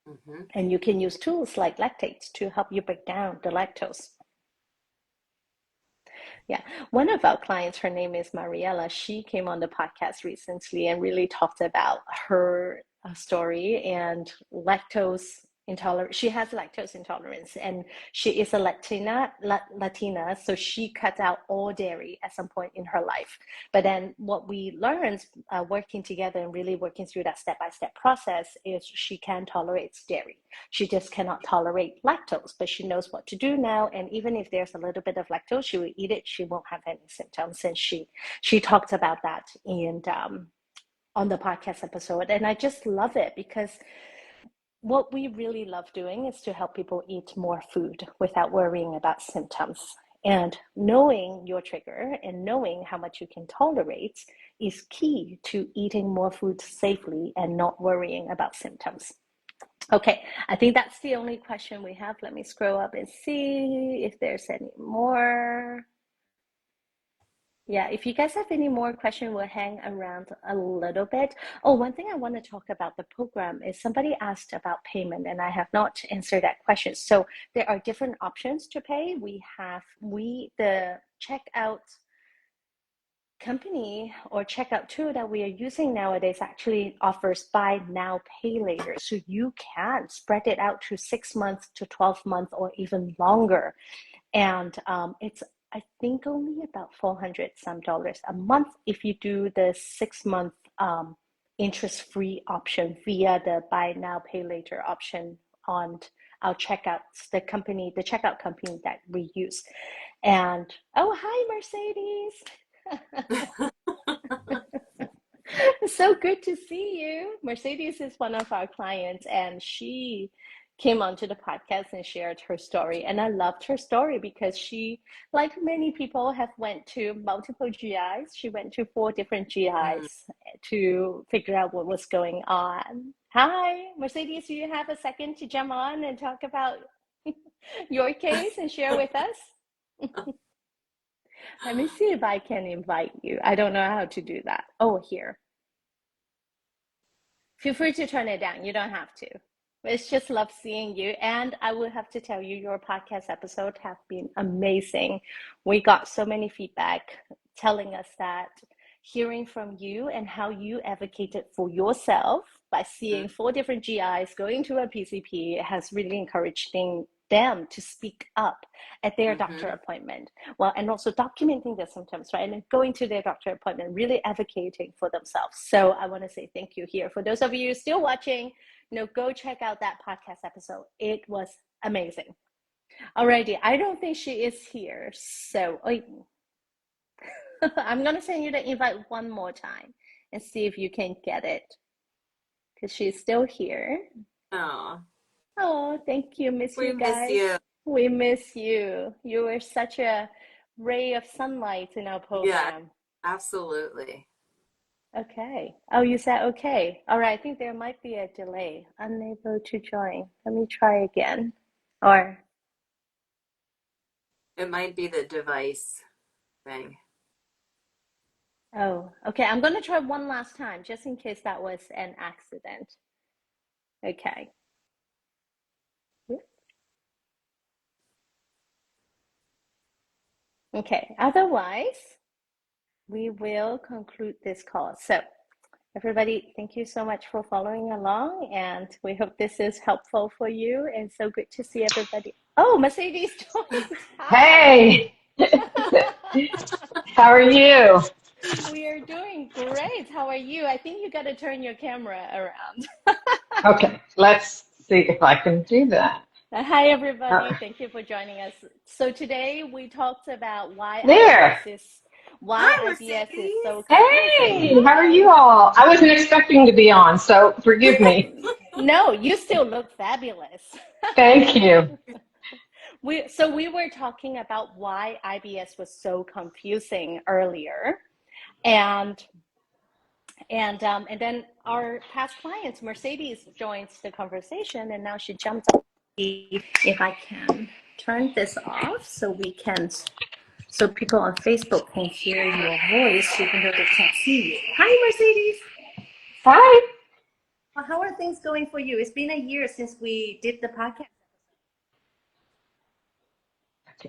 Mm-hmm. And you can use tools like lactate to help you break down the lactose. Yeah, one of our clients, her name is Mariella. She came on the podcast recently and really talked about her story and lactose intolerant. She has lactose intolerance, and she is a Latina, so she cut out all dairy at some point in her life. But then what we learned working together and really working through that step-by-step process is she can tolerate dairy. She just cannot tolerate lactose, but she knows what to do now. And even if there's a little bit of lactose, she will eat it. She won't have any symptoms. And she talked about that in on the podcast episode. And I just love it because what we really love doing is to help people eat more food without worrying about symptoms. And knowing your trigger and knowing how much you can tolerate is key to eating more food safely and not worrying about symptoms. Okay, I think that's the only question we have. Let me scroll up and see if there's any more. Yeah, if you guys have any more questions, we'll hang around a little bit. Oh, one thing I want to talk about the program is somebody asked about payment, and I have not answered that question. So there are different options to pay. The checkout company or checkout tool that we are using nowadays actually offers buy now, pay later. So you can spread it out to 6 months to 12 months or even longer. And it's I think only about $400 some a month if you do the 6 month interest-free option via the buy now, pay later option on our checkouts, the checkout company that we use. And oh, hi, Mercedes. So good to see you. Mercedes is one of our clients, and she came onto the podcast and shared her story. And I loved her story because she, like many people, have went to multiple GIs. She went to 4 different GIs to figure out what was going on. Hi, Mercedes, do you have a second to jump on and talk about your case and share with us? Let me see if I can invite you. I don't know how to do that. Oh, here. Feel free to turn it down. You don't have to. It's just love seeing you. And I will have to tell you, your podcast episodes have been amazing. We got so many feedback telling us that hearing from you and how you advocated for yourself by seeing 4 different GIs going to a PCP has really encouraged them to speak up at their doctor appointment. Well, and also documenting their symptoms, right? And then going to their doctor appointment, really advocating for themselves. So I want to say thank you here. For those of you still watching, go check out that podcast episode. It was amazing. Alrighty, I don't think she is here. So I'm going to send you the invite one more time and see if you can get it. Because she's still here. Oh, thank you. Miss you guys. We miss you. We miss you. You were such a ray of sunlight in our program. Yeah, absolutely. Okay. Oh, you said okay. All right. I think there might be a delay. Unable to join. Let me try again. Or it might be the device thing. oh, okay. I'm going to try one last time just in case that was an accident. Okay. Okay. Otherwise, we will conclude this call. So everybody, thank you so much for following along, and we hope this is helpful for you. And so good to see everybody. Oh, Mercedes joined. Hey, how are you? We are doing great. How are you? I think you got to turn your camera around. Okay, let's see if I can do that. Hi, everybody. Thank you for joining us. So today we talked about why There. IBS is so confusing. Hey, how are you all? I wasn't expecting to be on, so forgive me. No, you still look fabulous. Thank you. We were talking about why IBS was so confusing earlier, and then our past clients, Mercedes, joins the conversation, and now she jumps up. If I can turn this off so people on Facebook can hear your voice even though they can't see you. Hi, Mercedes. Hi. Well, how are things going for you? It's been a year since we did the podcast.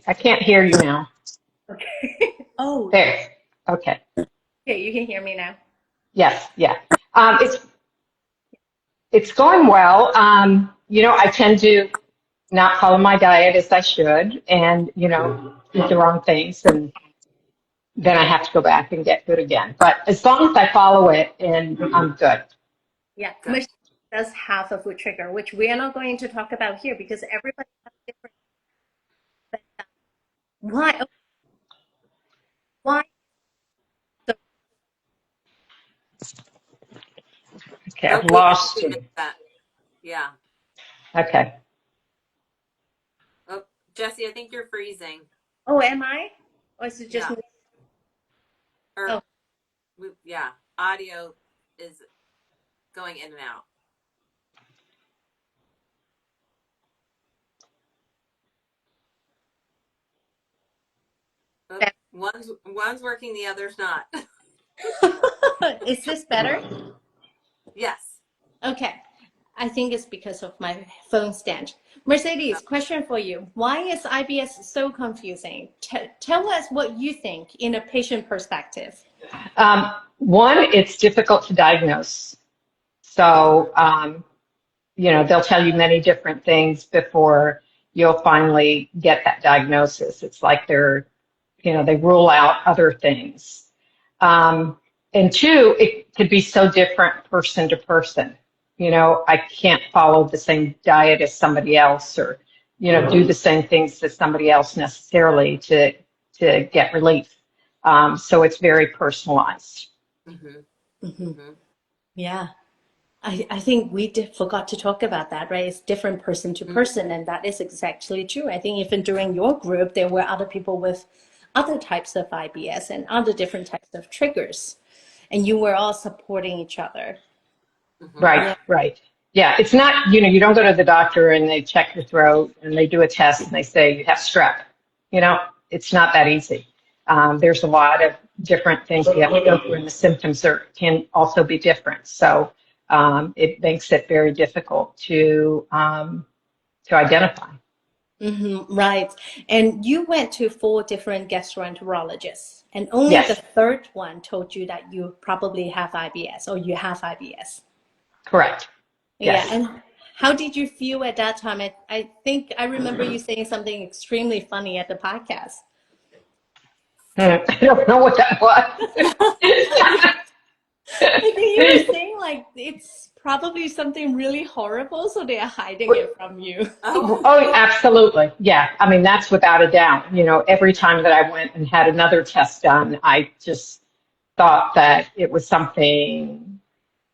I can't hear you now. Okay. Oh. There. Okay. Okay, you can hear me now. Yes. Yeah. It's going well. I tend to not follow my diet as I should and, eat the wrong things. And then I have to go back and get good again. But as long as I follow it, and I'm good. Yeah, Good. Michelle does have a food trigger, which we are not going to talk about here because everybody has different. Why? Why? So, Okay, Oh, I've we lost missed you. that. Yeah. Okay. Oh, Jessie, I think you're freezing. oh, am I? Or is it just Yeah. me? Or Oh, yeah, audio is going in and out. Oh, one's working, the other's not. is this better? Yes. Okay. I think it's because of my phone stand. Mercedes, question for you. Why is IBS so confusing? Tell us what you think in a patient perspective. One, it's difficult to diagnose. So, they'll tell you many different things before you'll finally get that diagnosis. It's like they rule out other things. And two, it could be so different person to person. I can't follow the same diet as somebody else or, do the same things as somebody else necessarily to get relief. So it's very personalized. Mm-hmm. Mm-hmm. Mm-hmm. Yeah. I think we forgot to talk about that, right? It's different person to person, and that is exactly true. I think even during your group, there were other people with other types of IBS and other different types of triggers, and you were all supporting each other. Mm-hmm. Right, Yeah. right. Yeah, it's not, you don't go to the doctor and they check your throat and they do a test and they say you have strep. It's not that easy. There's a lot of different things you have to go through, and the symptoms can also be different. So it makes it very difficult to identify. Mm-hmm, right. And you went to 4 different gastroenterologists, and only the Yes, third one told you that you probably have IBS or you have IBS. correct. Yeah. Yes. And how did you feel at that time? I think I remember you saying something extremely funny at the podcast. I don't know what that was. I think you were saying like it's probably something really horrible, so they are hiding it from you. Oh. Oh, absolutely. Yeah. I mean, that's without a doubt. Every time that I went and had another test done, I just thought that it was something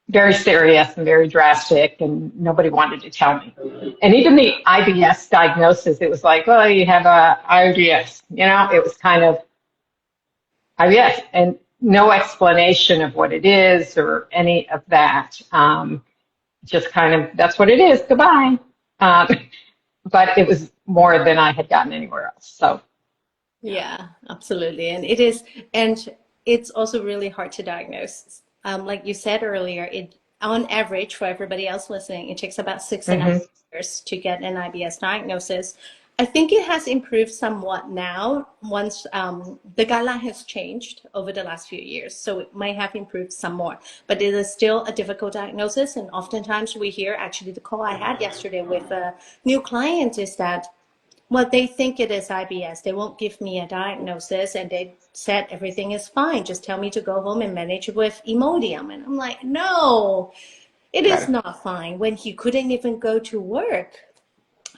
very serious and very drastic, and nobody wanted to tell me. And even the IBS diagnosis, it was like, oh, you have a IBS. It was kind of IBS and no explanation of what it is or any of that. Just kind of, that's what it is. Goodbye. Um, but it was more than I had gotten anywhere else. So, Yeah, absolutely. And it's also really hard to diagnose. Like you said earlier, it on average for everybody else listening, it takes about 6.5 years to get an IBS diagnosis. I think it has improved somewhat now once the guideline has changed over the last few years. So it might have improved some more, but it is still a difficult diagnosis. And oftentimes we hear, actually the call I had yesterday with a new client is that well, they think it is IBS. They won't give me a diagnosis, and they said everything is fine. Just tell me to go home and manage it with Imodium. And I'm like, no, it is right. not fine when he couldn't even go to work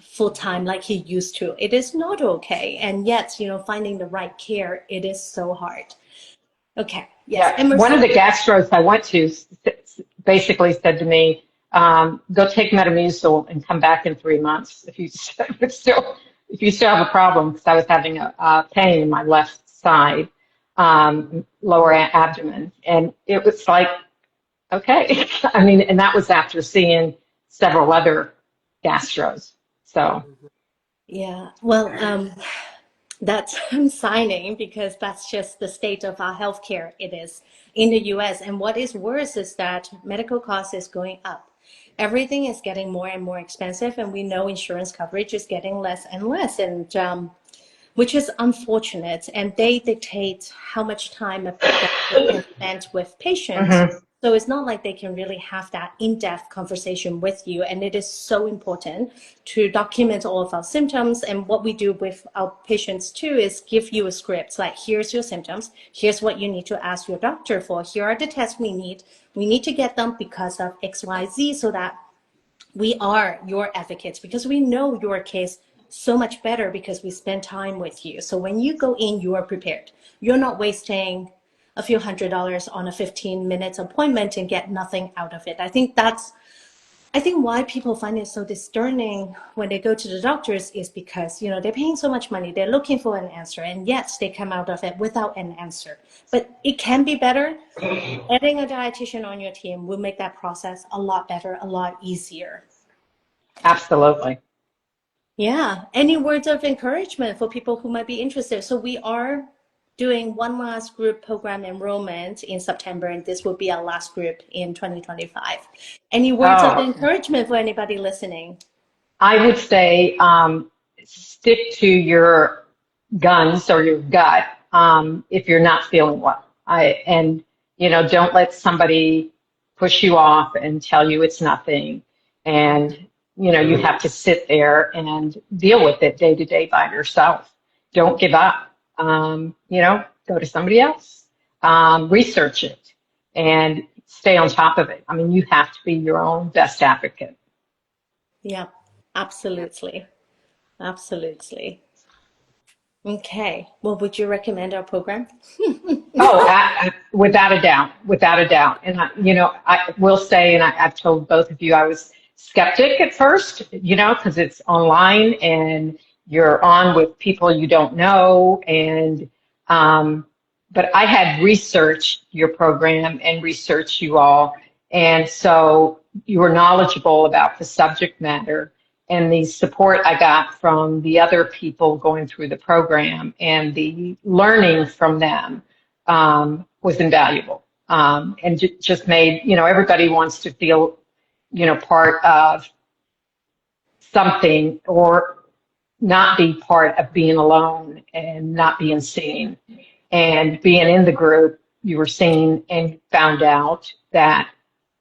full time like he used to. It is not okay. And yet, finding the right care, it is so hard. Okay, yes. Yeah. One of Emerson. the gastros I went to basically said to me, go take Metamucil and come back in 3 months if you if you still have a problem, because I was having a pain in my left side, lower abdomen. And it was like, okay. I mean, and that was after seeing several other gastros. So, Yeah, well, that's I'm signing because that's just the state of our healthcare. It is in the US. And what is worse is that medical costs is going up. Everything is getting more and more expensive, and we know insurance coverage is getting less and less, and which is unfortunate. And they dictate how much time a doctor can spend with patients. mhm. So it's not like they can really have that in-depth conversation with you. And it is so important to document all of our symptoms. And what we do with our patients too is give you a script, like here's your symptoms, here's what you need to ask your doctor for, here are the tests we need. We need to get them because of X, Y, Z, so that we are your advocates, because we know your case so much better because we spend time with you. So when you go in, you are prepared. You're not wasting a few $100s on a 15-minute appointment and get nothing out of it. I think why people find it so discerning when they go to the doctors is because, you know, they're paying so much money, they're looking for an answer, and yet they come out of it without an answer. But it can be better. Adding a dietitian on your team will make that process a lot better, a lot easier. Absolutely. Yeah. Any words of encouragement for people who might be interested? So we are doing one last group program enrollment in September, and this will be our last group in 2025. Any words of encouragement for anybody listening? I would say stick to your guns or your gut if you're not feeling well. And you know, don't let somebody push you off and tell you it's nothing. And you know, you have to sit there and deal with it day to day by yourself. Don't give up. You know, go to somebody else, research it, and stay on top of it. I mean, you have to be your own best advocate. Yeah, absolutely. Absolutely. Okay. Well, would you recommend our program? Without a doubt, without a doubt. And you know, I will say, and I've told both of you, I was skeptic at first, you know, because it's online and you're on with people you don't know. And but I had researched your program and researched you all, and so you were knowledgeable about the subject matter. And the support I got from the other people going through the program and the learning from them was invaluable, and just made, you know, everybody wants to feel, you know, part of something, or not be part of being alone and not being seen. And being in the group, you were seen and found out that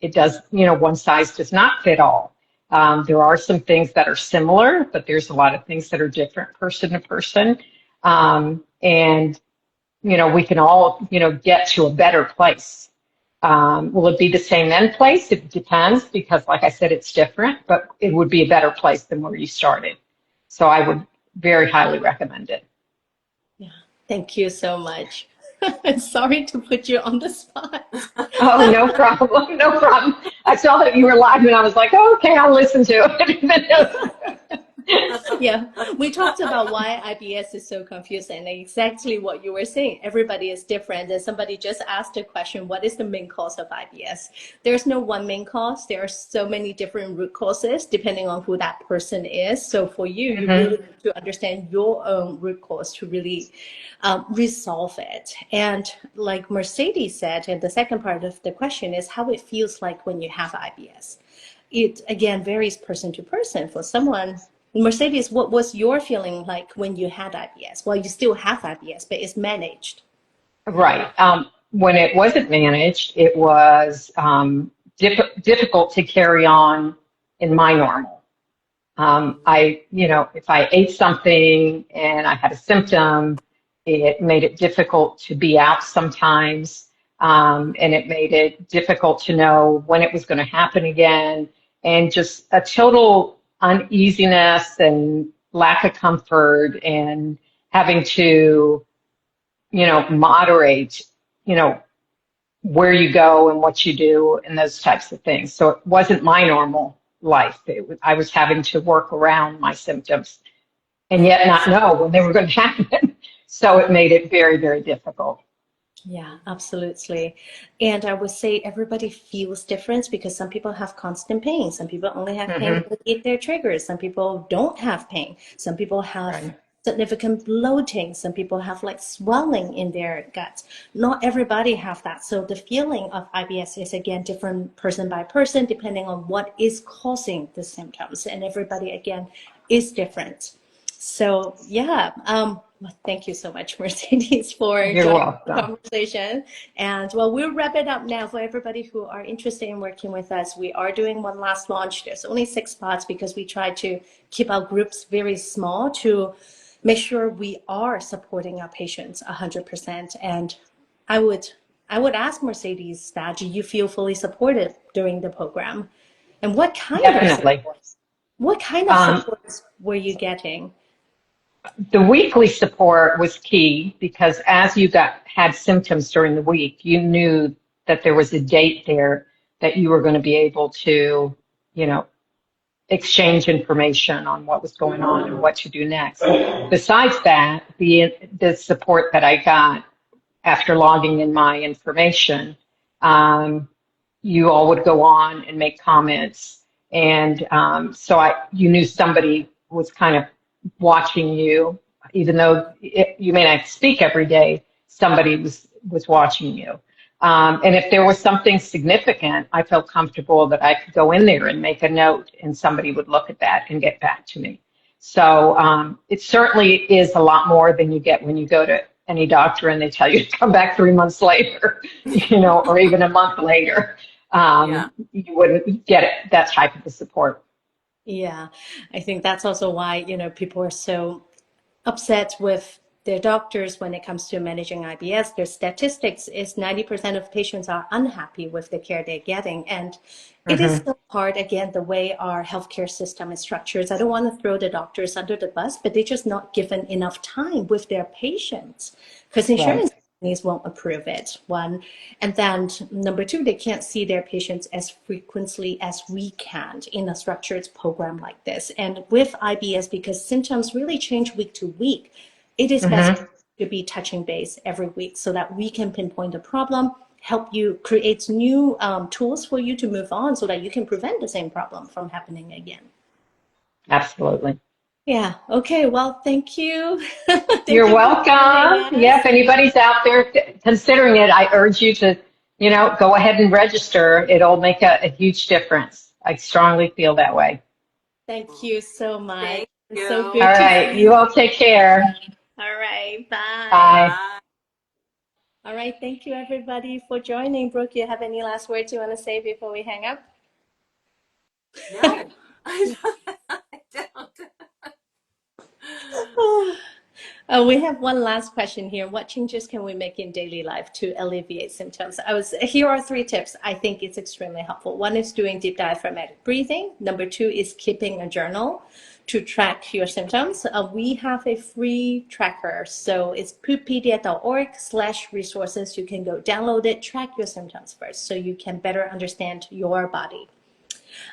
it does, you know, one size does not fit all. There are some things that are similar, but there's a lot of things that are different person to person. And, you know, we can all, you know, get to a better place. Will it be the same end place? It depends, because like I said, it's different, but it would be a better place than where you started. So I would very highly recommend it. Yeah. Thank you so much. Sorry to put you on the spot. Oh, no problem. No problem. I saw that you were live and I was like, oh, okay, I'll listen to it. Yeah, we talked about why IBS is so confusing, and exactly what you were saying. Everybody is different. And somebody just asked a question, what is the main cause of IBS? There's no one main cause. There are so many different root causes depending on who that person is. So for you, you really need to understand your own root cause to really resolve it. And like Mercedes said, and the second part of the question is how it feels like when you have IBS. It, again, varies person to person. For someone, Mercedes, what was your feeling like when you had IBS? Well, you still have IBS, but it's managed. Right. When it wasn't managed, it was difficult to carry on in my normal. You know, if I ate something and I had a symptom, it made it difficult to be out sometimes, and it made it difficult to know when it was going to happen again, and just a total uneasiness and lack of comfort, and having to, you know, moderate, you know, where you go and what you do and those types of things. So it wasn't my normal life. I was having to work around my symptoms and yet not know when they were going to happen. So it made it very, very difficult. Yeah, absolutely. And I would say everybody feels different, because some people have constant pain. Some people only have pain when they eat their triggers. Some people don't have pain. Some people have significant bloating. Some people have like swelling in their guts. Not everybody have that. So the feeling of IBS is, again, different person by person, depending on what is causing the symptoms. And everybody, again, is different. So yeah, Well, thank you so much, Mercedes, for You're joining the welcome. conversation. And well, we'll wrap it up now for everybody who are interested in working with us. We are doing one last launch. There's only 6 spots because we try to keep our groups very small to make sure we are supporting our patients 100%. And I would ask Mercedes that, do you feel fully supported during the program? And Definitely. what kind of Um, supports were you getting? the weekly support was key because as you had symptoms during the week, you knew that there was a date there that you were going to be able to, you know, exchange information on what was going on and what to do next. Besides that, the support that I got after logging in my information, you all would go on and make comments, and so you knew somebody was kind of watching you, even though you may not speak every day. Somebody was watching you. And if there was something significant, I felt comfortable that I could go in there and make a note and somebody would look at that and get back to me. So it certainly is a lot more than you get when you go to any doctor and they tell you to come back 3 months later, or even a month later. You wouldn't get that type of support. Yeah, I think that's also why, people are so upset with their doctors when it comes to managing IBS. Their statistics is 90% of patients are unhappy with the care they're getting. And it is Mm-hmm. so hard, again, the way our healthcare system is structured. I don't want to throw the doctors under the bus, but they're just not given enough time with their patients because Right. insurance companies won't approve it, one. And then number two, they can't see their patients as frequently as we can in a structured program like this. And with IBS, because symptoms really change week to week, it is best Mm-hmm. to be touching base every week so that we can pinpoint the problem, help you create new tools for you to move on so that you can prevent the same problem from happening again. Absolutely. Yeah. Okay. Well, thank you. Thank You're you for joining welcome. Yeah, us. if anybody's out there considering it, I urge you to, go ahead and register. It'll make a huge difference. I strongly feel that way. Thank you so much. Thank It's so you. All good to right. see You you. all take care. All right. Bye. Bye. Bye. All right. Thank you, everybody, for joining. Brooke, you have any last words you want to say before we hang up? No, I don't. We have one last question here. What changes can we make in daily life to alleviate symptoms? Here are 3 tips. I think it's extremely helpful. One is doing deep diaphragmatic breathing. Number 2 is keeping a journal to track your symptoms. We have a free tracker. So it's pooppedia.org/resources. You can go download it, track your symptoms first so you can better understand your body.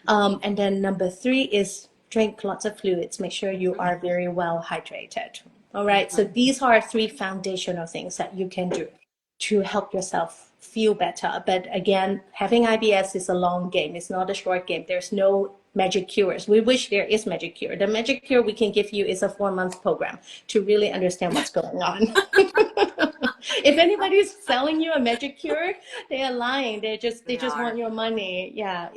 And then number 3 is drink lots of fluids. Make sure you are very well hydrated. All right. So these are 3 foundational things that you can do to help yourself feel better. But again, having IBS is a long game. It's not a short game. There's no magic cures. We wish there is magic cure. The magic cure we can give you is a 4-month program to really understand what's going on. If anybody's selling you a magic cure, they are lying. They just want your money. Yeah,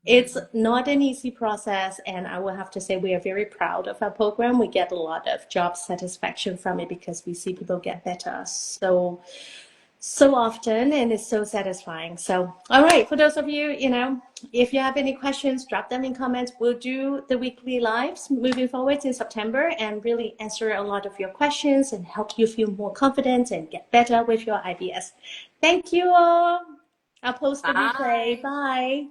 it's not an easy process, and I will have to say we are very proud of our program. We get a lot of job satisfaction from it because we see people get better so often, and it's so satisfying. So, all right, for those of you, if you have any questions, drop them in comments. We'll do the weekly lives moving forward in September and really answer a lot of your questions and help you feel more confident and get better with your IBS. Thank you all. I'll post the replay. Bye. Bye.